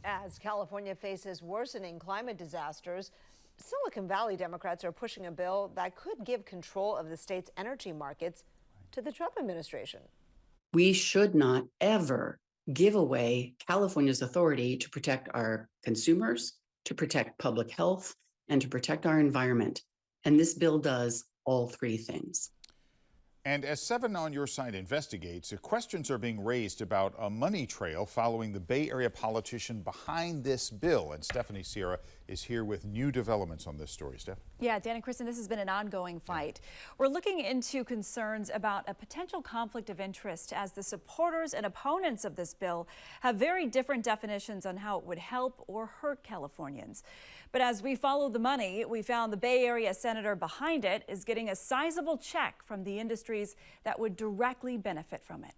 As California faces worsening climate disasters, Silicon Valley Democrats are pushing a bill that could give control of the state's energy markets to the Trump administration. We should not ever give away California's authority to protect our consumers, to protect public health, and to protect our environment. And this bill does all three things. And as 7 on Your Side investigates, questions are being raised about a money trail following the Bay Area politician behind this bill. And Stephanie Sierra is here with new developments on this story. Steph? Yeah, Dan and Kristen, this has been an ongoing fight. We're looking into concerns about a potential conflict of interest as the supporters and opponents of this bill have very different definitions on how it would help or hurt Californians. But as we follow the money, we found the Bay Area senator behind it is getting a sizable check from the industries that would directly benefit from it.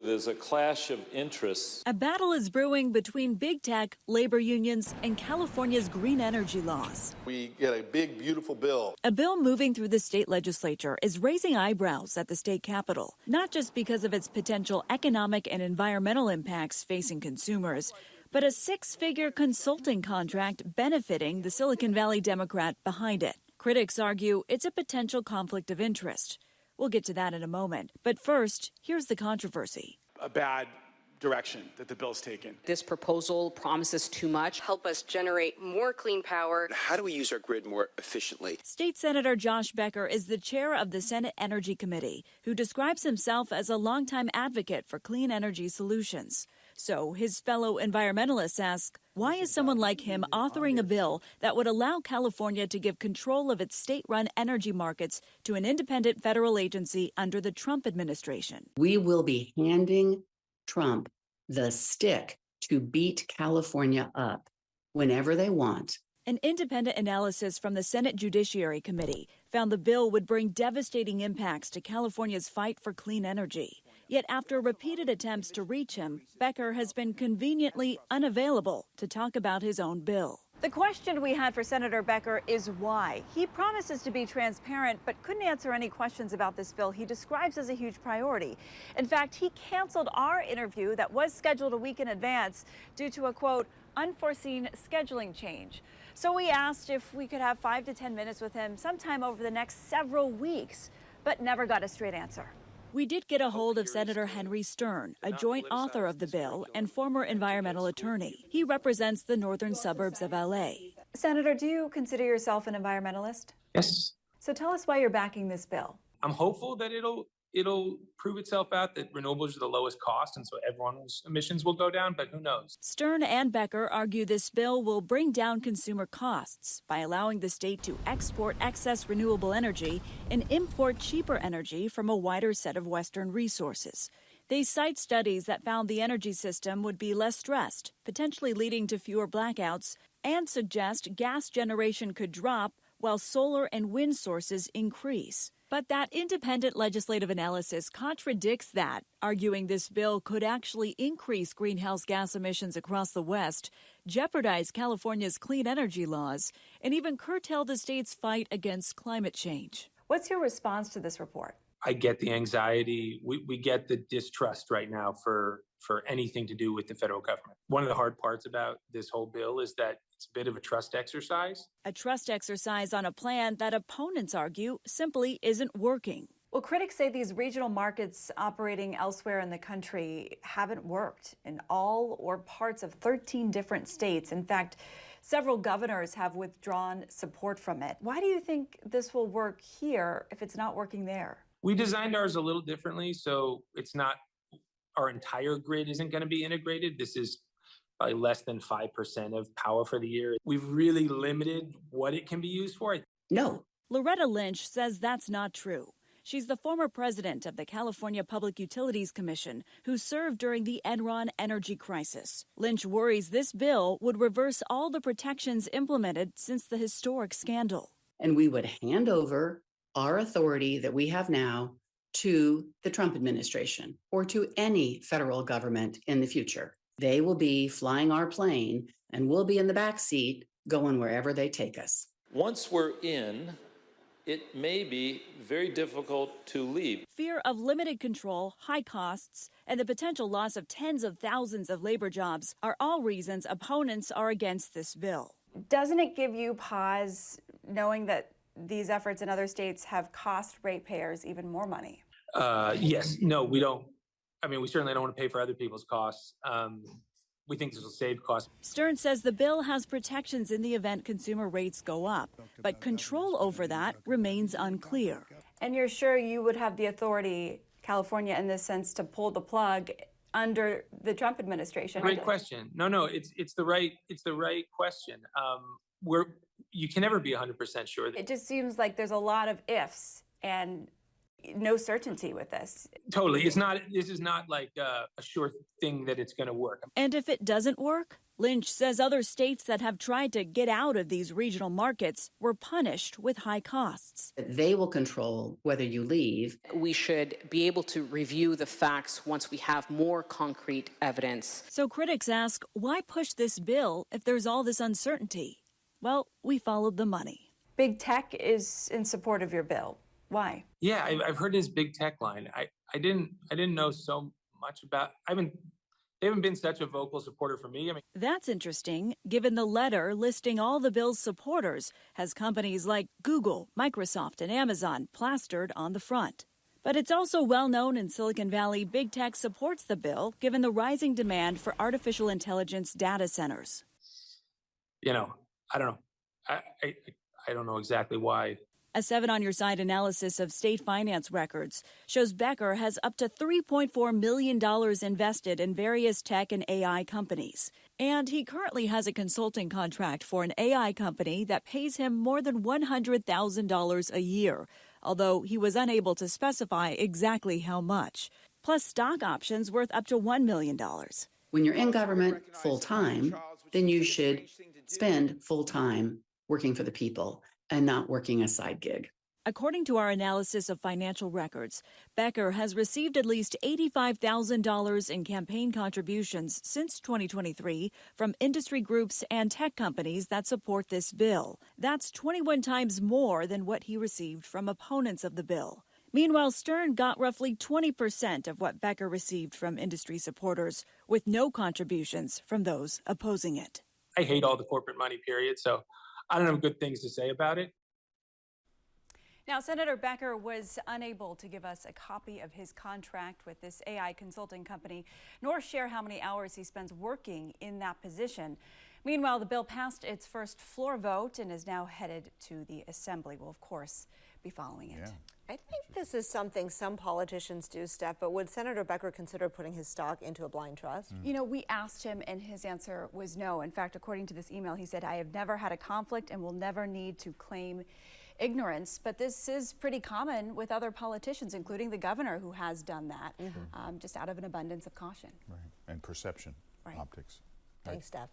There's a clash of interests. A battle is brewing between big tech, labor unions, and California's green energy laws. We get a big, beautiful bill. A bill moving through the state legislature is raising eyebrows at the state capitol, not just because of its potential economic and environmental impacts facing consumers, but a 6-figure consulting contract benefiting the Silicon Valley Democrat behind it. Critics argue it's a potential conflict of interest. We'll get to that in a moment. But first, here's the controversy. A bad direction that the bill's taken. This proposal promises too much. Help us generate more clean power. How do we use our grid more efficiently? State Senator Josh Becker is the chair of the Senate Energy Committee, who describes himself as a longtime advocate for clean energy solutions. So his fellow environmentalists ask, why is someone like him authoring a bill that would allow California to give control of its state-run energy markets to an independent federal agency under the Trump administration? We will be handing Trump the stick to beat California up whenever they want. An independent analysis from the Senate Judiciary Committee found the bill would bring devastating impacts to California's fight for clean energy. Yet after repeated attempts to reach him, Becker has been conveniently unavailable to talk about his own bill. The question we had for Senator Becker is why. He promises to be transparent, but couldn't answer any questions about this bill he describes as a huge priority. In fact, he canceled our interview that was scheduled a week in advance due to a, quote, unforeseen scheduling change. So we asked if we could have 5 to 10 minutes with him sometime over the next several weeks, but never got a straight answer. We did get a hold of Senator Henry Stern, a joint author of the bill and former environmental attorney. He represents the northern suburbs of L.A. Senator, do you consider yourself an environmentalist? Yes. So tell us why you're backing this bill. I'm hopeful that it'll prove itself out that renewables are the lowest cost, and so everyone's emissions will go down, but who knows? Stern and Becker argue this bill will bring down consumer costs by allowing the state to export excess renewable energy and import cheaper energy from a wider set of Western resources. They cite studies that found the energy system would be less stressed, potentially leading to fewer blackouts, and suggest gas generation could drop while solar and wind sources increase. But that independent legislative analysis contradicts that, arguing this bill could actually increase greenhouse gas emissions across the West, jeopardize California's clean energy laws, and even curtail the state's fight against climate change. What's your response to this report? I get the anxiety. We get the distrust right now for anything to do with the federal government. One of the hard parts about this whole bill is that it's a bit of a trust exercise. A trust exercise on a plan that opponents argue simply isn't working. Well, critics say these regional markets operating elsewhere in the country haven't worked in all or parts of 13 different states. In fact, several governors have withdrawn support from it. Why do you think this will work here if it's not working there? We designed ours a little differently, so it's not, our entire grid isn't going to be integrated. This is probably less than 5% of power for the year. We've really limited what it can be used for. No. Loretta Lynch says that's not true. She's the former president of the California Public Utilities Commission, who served during the Enron energy crisis. Lynch worries this bill would reverse all the protections implemented since the historic scandal. And we would hand over our authority that we have now to the Trump administration or to any federal government in the future. They will be flying our plane and we'll be in the back seat going wherever they take us. Once we're in, it may be very difficult to leave. Fear of limited control, high costs, and the potential loss of tens of thousands of labor jobs are all reasons opponents are against this bill. Doesn't it give you pause knowing that these efforts in other states have cost ratepayers even more money? Yes. No, we don't. I mean, we certainly don't want to pay for other people's costs. We think this will save costs. Stern says the bill has protections in the event consumer rates go up, but control over that remains unclear. And you're sure you would have the authority, California, in this sense, to pull the plug under the Trump administration? Great question. No, it's the right question. You can never be 100% sure. It just seems like there's a lot of ifs and no certainty with this. Totally. This is not like a sure thing that it's going to work. And if it doesn't work, Lynch says other states that have tried to get out of these regional markets were punished with high costs. They will control whether you leave. We should be able to review the facts once we have more concrete evidence. So critics ask, why push this bill if there's all this uncertainty? Well, we followed the money. Big tech is in support of your bill. Why? Yeah, I've heard his big tech line. I didn't know so much about. They haven't been such a vocal supporter for me. I mean, that's interesting, given the letter listing all the bill's supporters has companies like Google, Microsoft, and Amazon plastered on the front. But it's also well known in Silicon Valley, big tech supports the bill, given the rising demand for artificial intelligence data centers. I don't know. I don't know exactly why. A 7 on Your Side analysis of state finance records shows Becker has up to $3.4 million invested in various tech and AI companies. And he currently has a consulting contract for an AI company that pays him more than $100,000 a year, although he was unable to specify exactly how much, plus stock options worth up to $1 million. When you're in government full-time, then you should spend full-time working for the people and not working a side gig. According to our analysis of financial records, Becker has received at least $85,000 in campaign contributions since 2023 from industry groups and tech companies that support this bill. That's 21 times more than what he received from opponents of the bill. Meanwhile, Stern got roughly 20% of what Becker received from industry supporters, with no contributions from those opposing it. I hate all the corporate money, period, so I don't have good things to say about it. Now, Senator Becker was unable to give us a copy of his contract with this AI consulting company, nor share how many hours he spends working in that position. Meanwhile, the bill passed its first floor vote and is now headed to the Assembly. We'll, of course, be following it. Yeah. I think this is something some politicians do, Steph, but would Senator Becker consider putting his stock into a blind trust? You know, we asked him and his answer was no. In fact, according to this email, he said, I have never had a conflict and will never need to claim ignorance. But this is pretty common with other politicians, including the governor, who has done that, just out of an abundance of caution. Right. And perception, right. optics. Thanks, Steph.